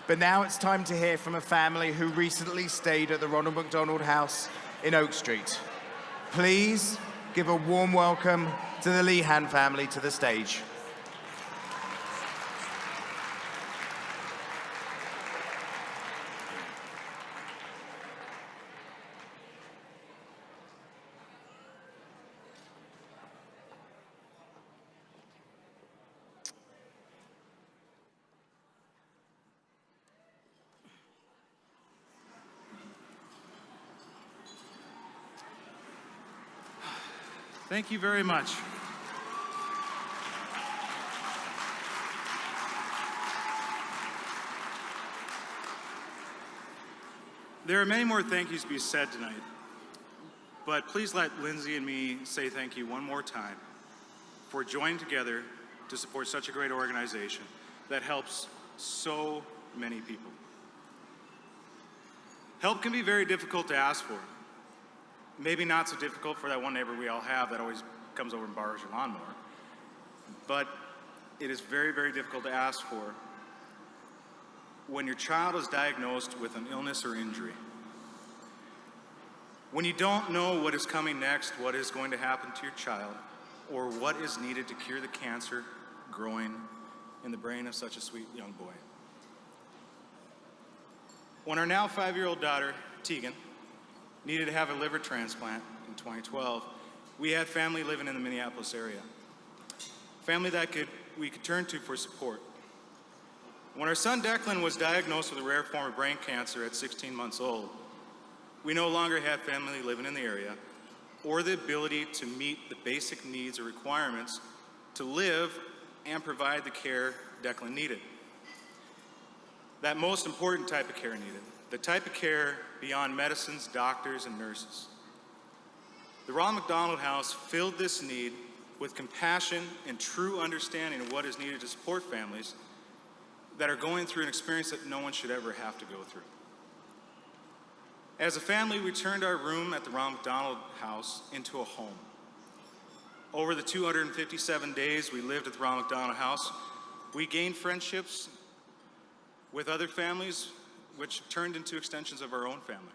But now it's time to hear from a family who recently stayed at the Ronald McDonald House in Oak Street. Please give a warm welcome to the Leehan family to the stage. Thank you very much. There are many more thank yous to be said tonight, but please let Lindsay and me say thank you one more time for joining together to support such a great organization that helps so many people. Help can be very difficult to ask for. Maybe not so difficult for that one neighbor we all have that always comes over and borrows your lawnmower. But it is very, very difficult to ask for when your child is diagnosed with an illness or injury. When you don't know what is coming next, what is going to happen to your child, or what is needed to cure the cancer growing in the brain of such a sweet young boy. When our now 5-year-old daughter, Tegan, needed to have a liver transplant in 2012, we had family living in the Minneapolis area. Family that we could turn to for support. When our son Declan was diagnosed with a rare form of brain cancer at 16 months old, we no longer had family living in the area or the ability to meet the basic needs or requirements to live and provide the care Declan needed. That most important type of care needed. The type of care beyond medicines, doctors, and nurses. The Ronald McDonald House filled this need with compassion and true understanding of what is needed to support families that are going through an experience that no one should ever have to go through. As a family, we turned our room at the Ronald McDonald House into a home. Over the 257 days we lived at the Ronald McDonald House, we gained friendships with other families which turned into extensions of our own family.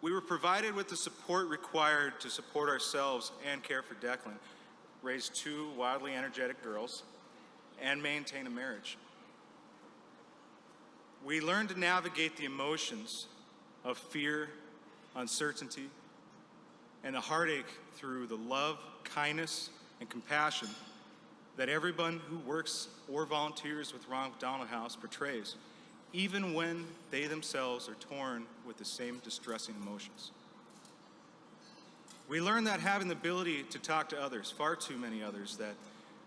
We were provided with the support required to support ourselves and care for Declan, raise 2 wildly energetic girls, and maintain a marriage. We learned to navigate the emotions of fear, uncertainty, and the heartache through the love, kindness, and compassion that everyone who works or volunteers with Ronald McDonald House portrays, even when they themselves are torn with the same distressing emotions. We learned that having the ability to talk to others, far too many others that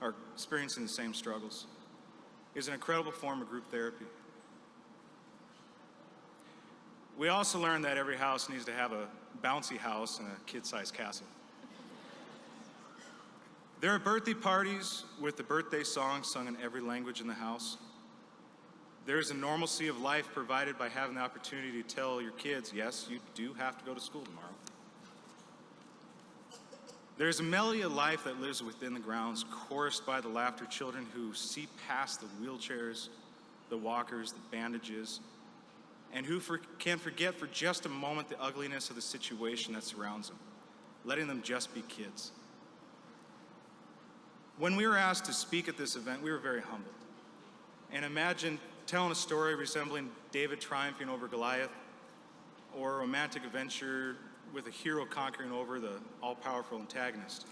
are experiencing the same struggles, is an incredible form of group therapy. We also learned that every house needs to have a bouncy house and a kid-sized castle. There are birthday parties with the birthday song sung in every language in the house. There is a normalcy of life provided by having the opportunity to tell your kids, yes, you do have to go to school tomorrow. There's a melody of life that lives within the grounds, chorused by the laughter children who see past the wheelchairs, the walkers, the bandages, and who can forget for just a moment the ugliness of the situation that surrounds them, letting them just be kids. When we were asked to speak at this event, we were very humbled. And imagine telling a story resembling David triumphing over Goliath, or a romantic adventure with a hero conquering over the all-powerful antagonist.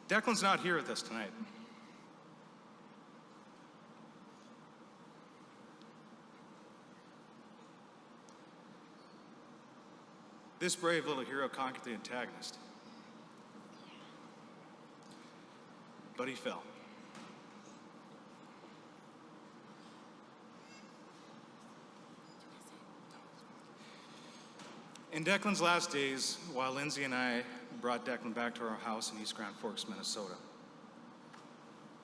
Declan's not here with us tonight. This brave little hero conquered the antagonist. But he fell. In Declan's last days, while Lindsay and I brought Declan back to our house in East Grand Forks, Minnesota,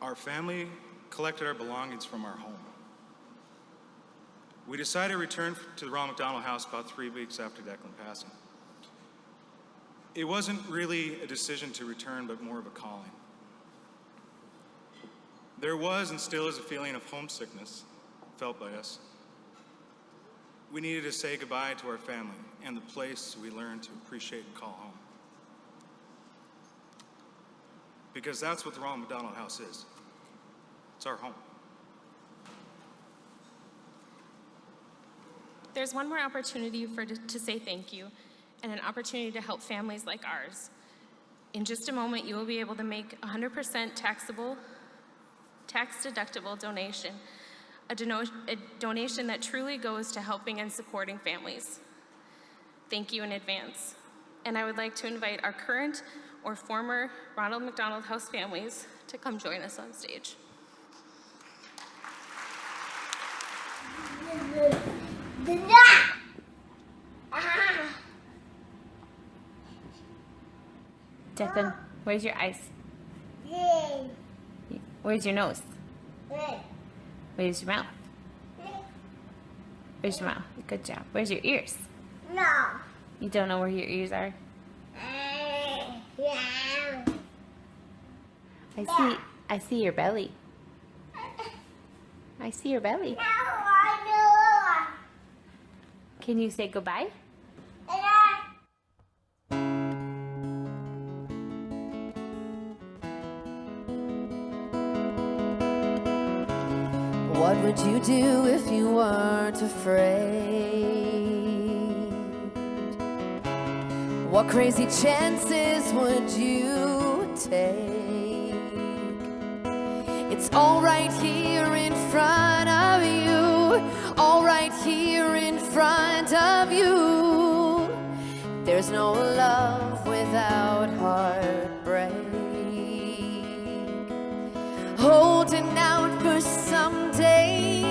our family collected our belongings from our home. We decided to return to the Ronald McDonald House about 3 weeks after Declan passing. It wasn't really a decision to return, but more of a calling. There was and still is a feeling of homesickness felt by us. We needed to say goodbye to our family and the place we learned to appreciate and call home. Because that's what the Ronald McDonald House is. It's our home. There's one more opportunity to say thank you, and an opportunity to help families like ours. In just a moment, you will be able to make a 100% tax-deductible donation, a donation that truly goes to helping and supporting families. Thank you in advance. And I would like to invite our current or former Ronald McDonald House families to come join us on stage. Declan, where's your eyes? Where's your nose? Where's your mouth? Where's your mouth? Good job. Where's your ears? No. You don't know where your ears are? I see your belly. I see your belly. Can you say goodbye? What would you do if you weren't afraid? What crazy chances would you take? It's all right here in front of you, all right here in front of you. There's no love without heartbreak. Holding out for someday,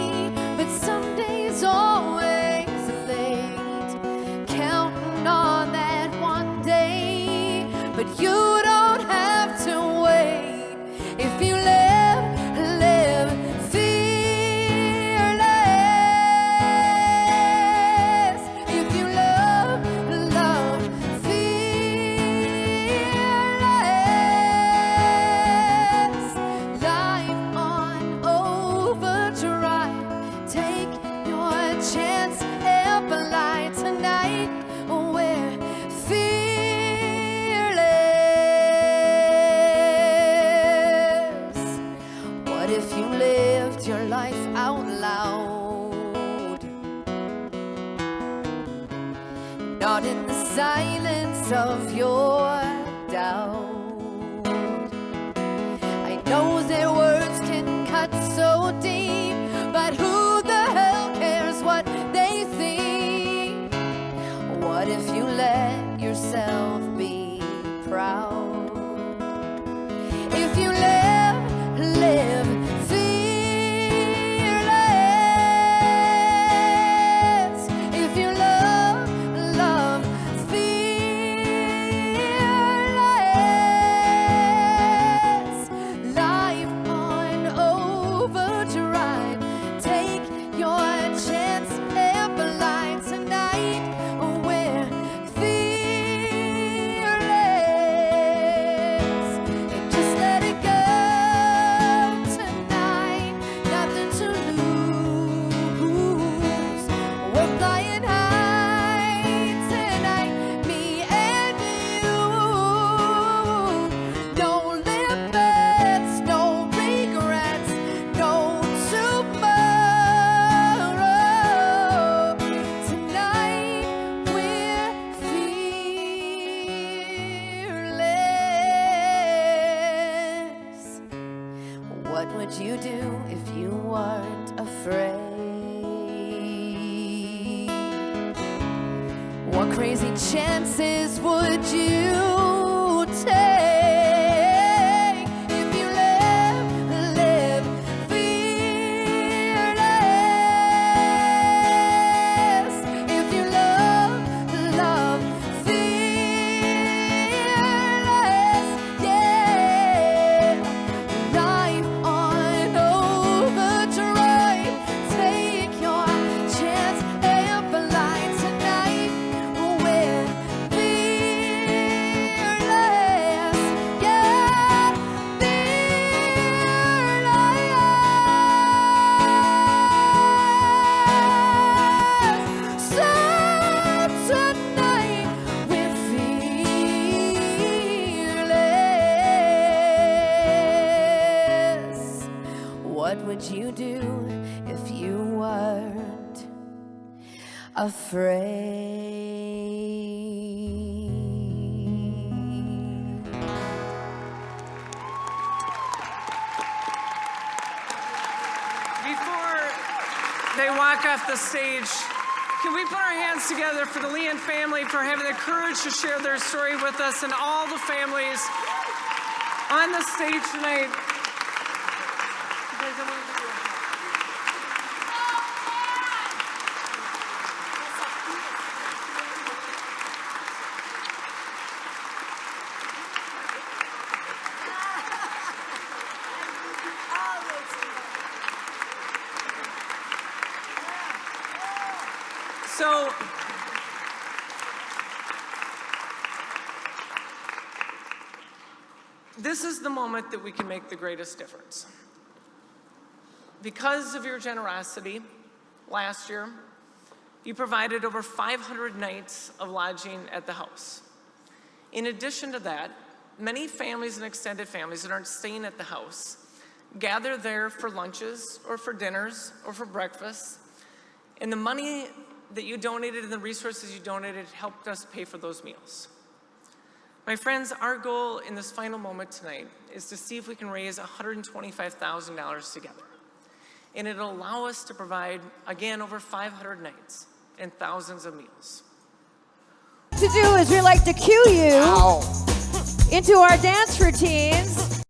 but someday's always late. Counting on that one day, but you don't have to wait. If you live fearless. If you love fearless. Life on overdrive. Take your chance, ample light tonight. We're fearless. What if you lived your life out loud? Not in the silence of your doubt. I know their words can cut so deep, but who the hell cares what they think? What if you let yourself be proud? If you live fearless. If you love fearless. Life on overdrive. Take your chance, ample light tonight. We're fearless. And just let it go tonight. Nothing to lose. We're flying high tonight, me and you. No limits, no regrets, no tomorrow. Tonight we're fearless. What would you do if you weren't afraid? What crazy chances would you take? If you live fearless. If you love fearless. Yeah. Life on overdrive. Take your chance, ample light tonight. We're fearless. would you do if you weren't afraid? Before they walk off the stage, can we put our hands together for the Leehan family for having the courage to share their story with us, and all the families on the stage tonight. So, this is the moment that we can make the greatest difference. Because of your generosity, last year, you provided over 500 nights of lodging at the house. In addition to that, many families and extended families that aren't staying at the house gather there for lunches or for dinners or for breakfast, and the money that you donated and the resources you donated helped us pay for those meals. My friends, our goal in this final moment tonight is to see if we can raise $125,000 together. And it'll allow us to provide, again, over 500 nights and thousands of meals. To do is we like to cue you into our dance routines.